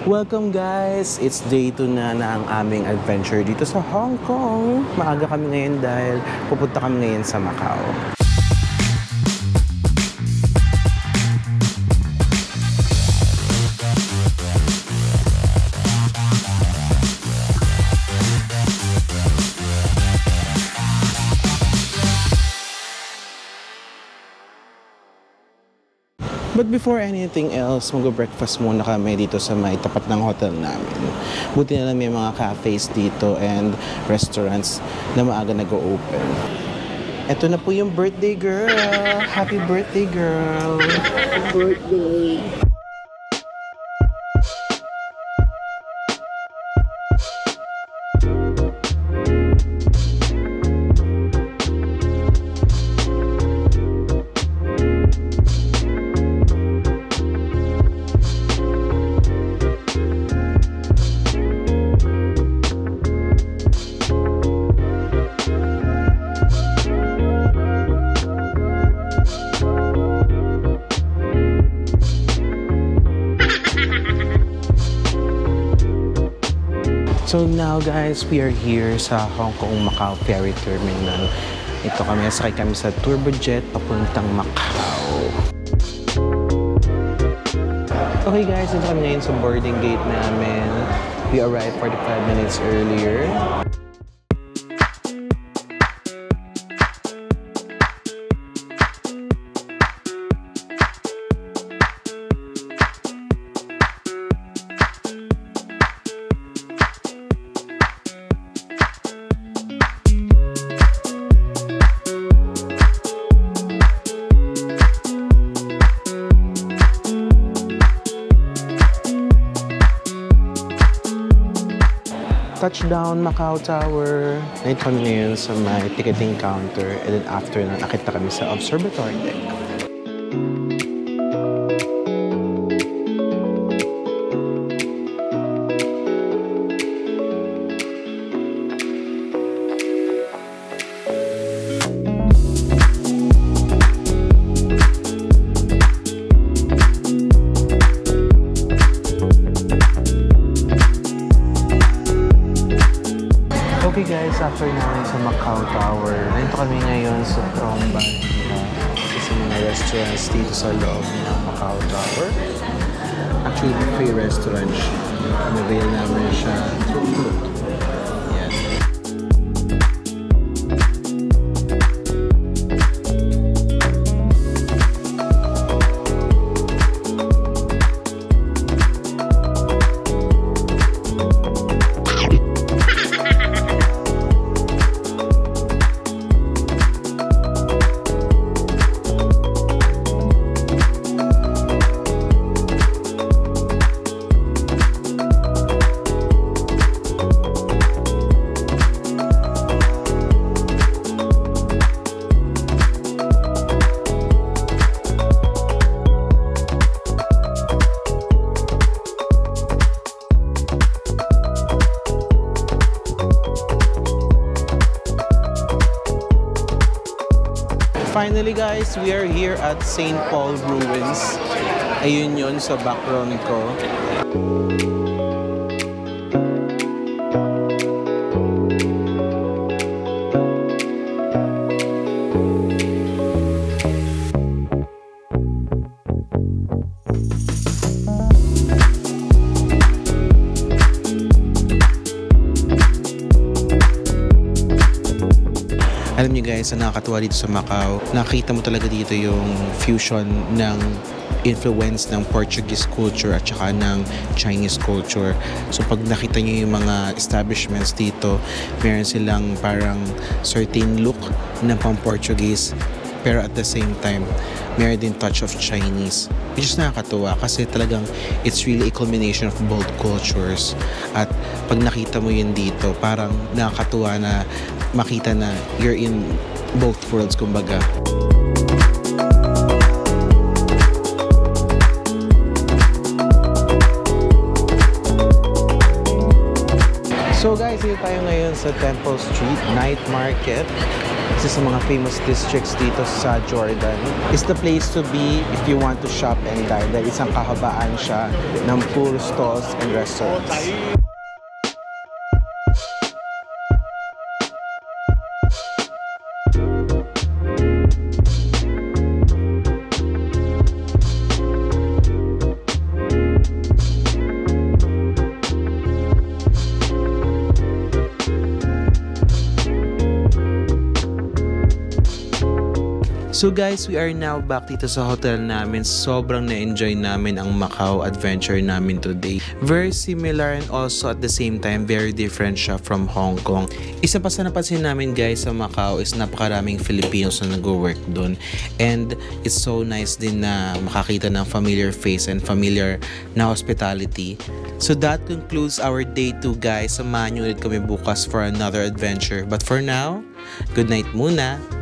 Welcome guys! It's day 2 na ang aming adventure dito sa Hong Kong. Maaga kami ngayon dahil pupunta kami ngayon sa Macau. But before anything else, mag-breakfast muna kami dito sa may tapat ng hotel namin. Buti na lang may mga cafes dito and restaurants na maaga nag-open. Ito na po yung birthday girl! Happy birthday girl! Happy birthday! So now guys, we are here sa Hong Kong Macau Ferry Terminal. Ito kami, sakay kami sa Turbojet papuntang Macau. Okay guys, ito kami ngayon sa boarding gate namin. We arrived 45 minutes earlier. Touchdown, Macau Tower. Nandito kami ngayon sa may ticketing counter and then after nun, nakita kami sa observatory deck. Okay guys, after namin sa Macau Tower, nandito kami ngayon sa Tromban. Isa mga restaurants dito sa loob ng Macau Tower. Actually, buffet restaurant siya. Navail namin siya through Klook. Yan. Finally guys, we are here at St. Paul Ruins. Ayun yun sa background ko. Alam niyo guys, ang nakakatuwa dito sa Macau, nakita mo talaga dito yung fusion ng influence ng Portuguese culture at saka ng Chinese culture. So pag nakita niyo yung mga establishments dito, meron silang parang certain look na pang Portuguese, pero at the same time, meron din touch of Chinese. Which is nakakatuwa kasi talagang it's really a culmination of both cultures. At pag nakita mo yun dito, parang nakakatuwa na makita na you're in both worlds, kumbaga. So guys, dito tayo ngayon sa Temple Street Night Market. isa sa mga famous districts dito sa Jordan. It's the place to be if you want to shop and dine dahil isang kahabaan siya ng puro stalls and restaurants. So guys, we are now back dito sa hotel namin. Sobrang na-enjoy namin ang Macau adventure namin today. Very similar and also at the same time, very different siya from Hong Kong. Isa pa sa napansin namin guys sa Macau is napakaraming Filipinos na nag-work doon. And it's so nice din na makakita ng familiar face and familiar na hospitality. So that concludes our day 2 guys. Samahan nyo ulit kami bukas for another adventure. But for now, good night muna!